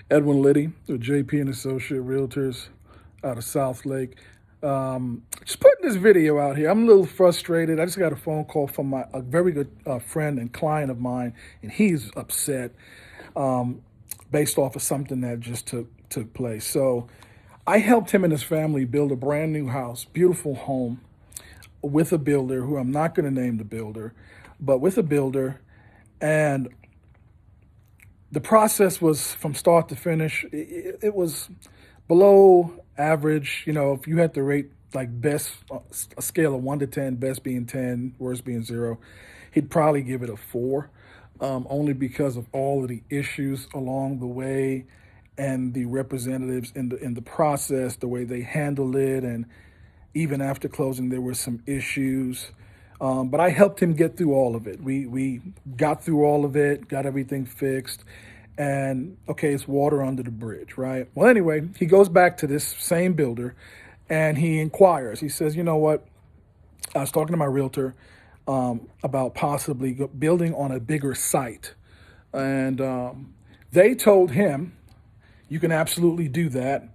Edwin Liddy with JP and Associate Realtors out of South Lake. Just putting this video out here. I'm a little frustrated. I just got a phone call from a very good friend and client of mine, and he's upset based off of something that just took place. So I helped him and his family build a brand new house, beautiful home with a builder who I'm not going to name the builder, but with a builder. And the process was from start to finish. It was below average. You know, if you had to rate like best, a scale of 1 to 10, best being 10, worst being 0, he'd probably give it a 4, only because of all of the issues along the way and the representatives in the process, the way they handled it. And even after closing, there were some issues. But I helped him get through all of it. We got through all of it, got everything fixed, and okay, it's water under the bridge, right? Well, anyway, he goes back to this same builder, and he inquires. He says, you know what? I was talking to my realtor about possibly building on a bigger site, and they told him, you can absolutely do that,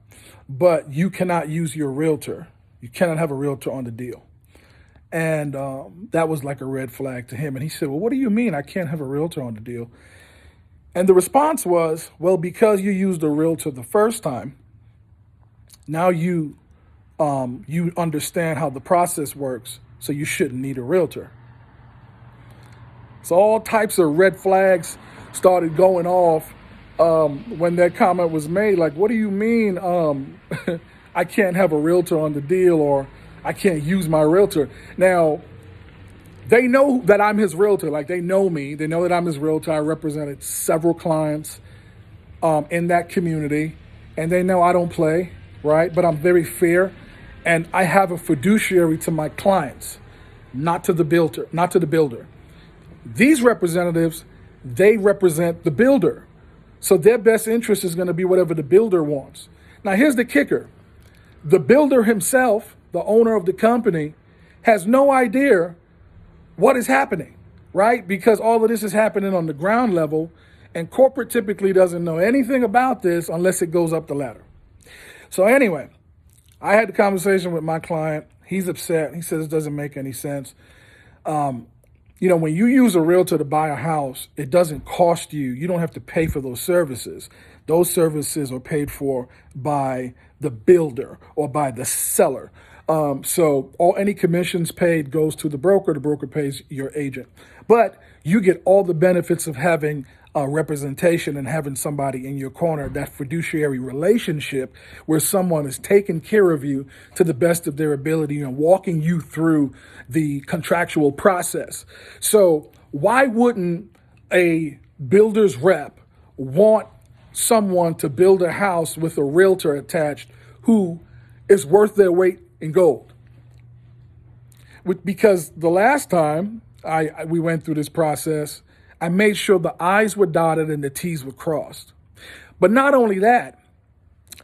but you cannot use your realtor. You cannot have a realtor on the deal. And that was like a red flag to him. And he said, well, what do you mean I can't have a realtor on the deal? And the response was, well, because you used a realtor the first time, now you understand how the process works, so you shouldn't need a realtor. So all types of red flags started going off when that comment was made. Like, what do you mean I can't have a realtor on the deal, or I can't use my realtor? Now, they know that I'm his realtor. Like, they know me. They know that I'm his realtor. I represented several clients in that community, and they know I don't play, right? But I'm very fair, and I have a fiduciary to my clients, not to the builder. These representatives, they represent the builder. So their best interest is going to be whatever the builder wants. Now, here's the kicker. The builder himself, the owner of the company, has no idea what is happening, right? Because all of this is happening on the ground level, and corporate typically doesn't know anything about this unless it goes up the ladder. So anyway, I had the conversation with my client. He's upset. He says it doesn't make any sense. You know, when you use a realtor to buy a house, it doesn't cost you. You don't have to pay for those services. Those services are paid for by the builder or by the seller. So any commissions paid goes to the broker. The broker pays your agent. But you get all the benefits of having representation and having somebody in your corner, that fiduciary relationship where someone is taking care of you to the best of their ability and walking you through the contractual process. So why wouldn't a builder's rep want someone to build a house with a realtor attached who is worth their weight in gold? Because the last time we went through this process, I made sure the I's were dotted and the T's were crossed. But not only that,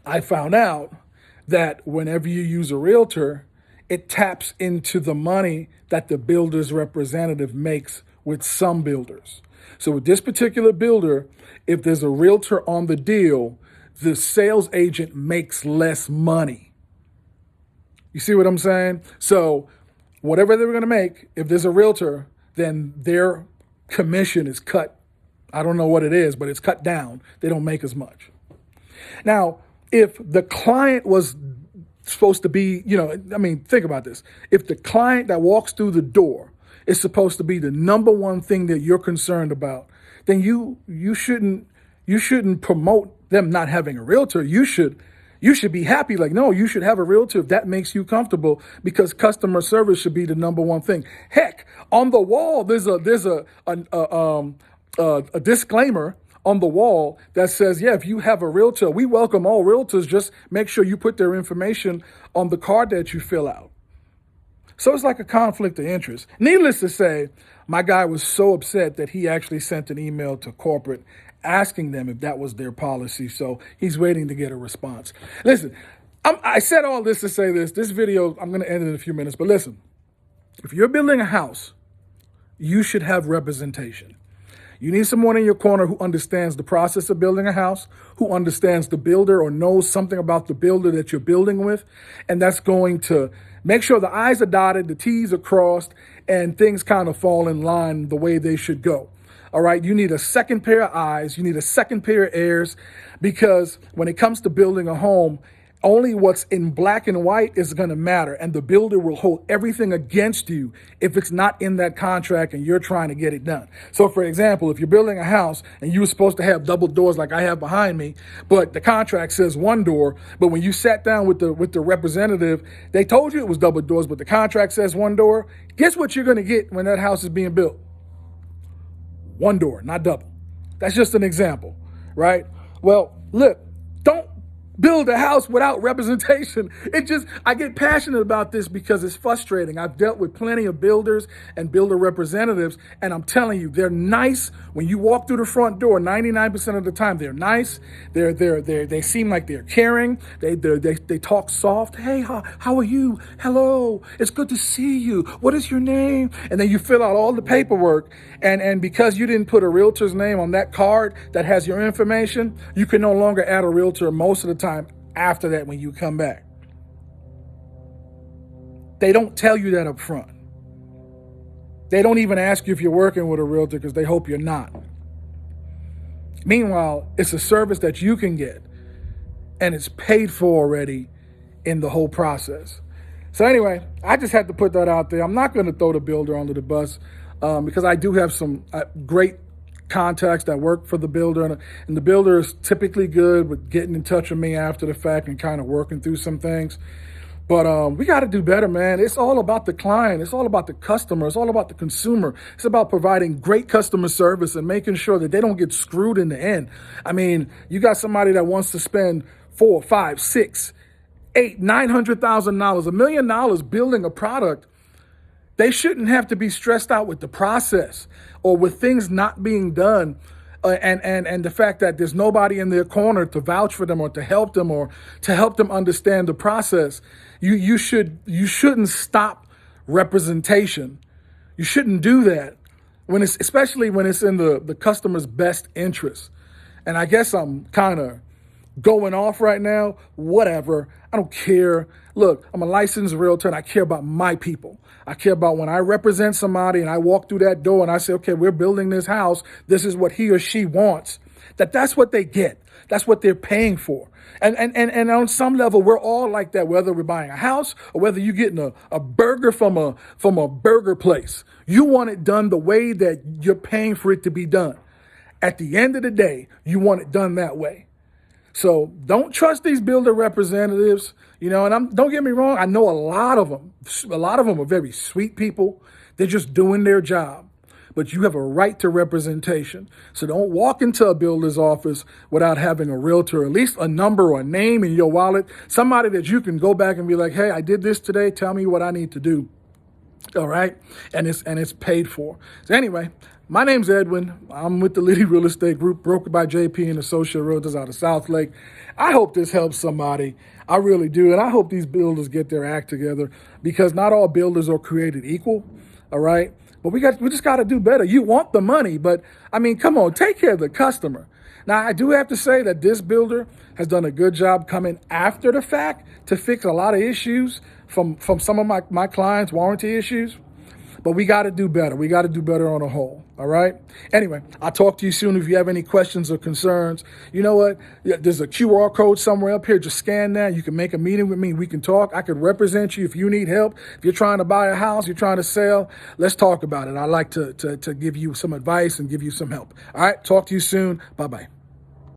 I found out that whenever you use a realtor, it taps into the money that the builder's representative makes with some builders. So with this particular builder, if there's a realtor on the deal, the sales agent makes less money. You see what I'm saying? So whatever they were going to make, if there's a realtor, then their commission is cut. I don't know what it is, but it's cut down. They don't make as much. Now, if the client was supposed to be, think about this. If the client that walks through the door is supposed to be the number one thing that you're concerned about, then you shouldn't promote them not having a realtor. You should be happy. Like, no, you should have a realtor if that makes you comfortable, because customer service should be the number one thing. Heck, on the wall, there's a disclaimer on the wall that says, yeah, if you have a realtor, we welcome all realtors. Just make sure you put their information on the card that you fill out. So it's like a conflict of interest. Needless to say, my guy was so upset that he actually sent an email to corporate asking them if that was their policy. So he's waiting to get a response. Listen, I said all this to say this. This video, I'm going to end in a few minutes. But listen, if you're building a house, you should have representation. You need someone in your corner who understands the process of building a house, who understands the builder or knows something about the builder that you're building with. And that's going to make sure the I's are dotted, the T's are crossed, and things kind of fall in line the way they should go. All right. You need a second pair of eyes. You need a second pair of ears, because when it comes to building a home, only what's in black and white is going to matter. And the builder will hold everything against you if it's not in that contract and you're trying to get it done. So, for example, if you're building a house and you were supposed to have double doors like I have behind me, but the contract says one door, but when you sat down with the representative, they told you it was double doors, but the contract says one door. Guess what you're going to get when that house is being built? One door, not double. That's just an example, right? Well, look, don't build a house without representation. I get passionate about this because it's frustrating. I've dealt with plenty of builders and builder representatives, and I'm telling you, they're nice. When you walk through the front door, 99% of the time, they're nice. They seem like they're caring. They talk soft. Hey, how are you? Hello, it's good to see you. What is your name? And then you fill out all the paperwork, and because you didn't put a realtor's name on that card that has your information, you can no longer add a realtor most of the time after that when you come back. They don't tell you that up front. They don't even ask you if you're working with a realtor because they hope you're not. Meanwhile, it's a service that you can get, and it's paid for already in the whole process. So anyway, I just had to put that out there. I'm not going to throw the builder under the bus because I do have some great contacts that work for the builder, and the builder is typically good with getting in touch with me after the fact and kind of working through some things. But we got to do better, man. It's all about the client. It's all about the customer. It's all about the consumer. It's about providing great customer service and making sure that they don't get screwed in the end. I mean, you got somebody that wants to spend $4, $5, $6, $8, $900,000, $1 million building a product. They shouldn't have to be stressed out with the process or with things not being done, and the fact that there's nobody in their corner to vouch for them or to help them understand the process. You shouldn't stop representation. You shouldn't do that especially when it's in the customer's best interest. And I guess I'm kind of going off right now. Whatever. I don't care. Look, I'm a licensed realtor and I care about my people. I care about when I represent somebody and I walk through that door and I say, okay, we're building this house. This is what he or she wants. That's what they get. That's what they're paying for. And on some level, we're all like that, whether we're buying a house or whether you're getting a burger from a burger place. You want it done the way that you're paying for it to be done. At the end of the day, you want it done that way. So don't trust these builder representatives, and don't get me wrong. I know a lot of them. A lot of them are very sweet people. They're just doing their job. But you have a right to representation. So don't walk into a builder's office without having a realtor, at least a number or a name in your wallet, somebody that you can go back and be like, hey, I did this today. Tell me what I need to do. All right. And it's paid for. So anyway, my name's Edwin. I'm with the Liddy Real Estate Group, brokered by JP and Associate Realtors out of South Lake. I hope this helps somebody. I really do. And I hope these builders get their act together, because not all builders are created equal. All right. But we just got to do better. You want the money, but I mean, come on, take care of the customer. Now, I do have to say that this builder has done a good job coming after the fact to fix a lot of issues from some of my clients' warranty issues. But we got to do better. We got to do better on a whole. All right. Anyway, I'll talk to you soon if you have any questions or concerns. You know what? There's a QR code somewhere up here. Just scan that. You can make a meeting with me. We can talk. I could represent you if you need help. If you're trying to buy a house, you're trying to sell, let's talk about it. I like to give you some advice and give you some help. All right. Talk to you soon. Bye-bye.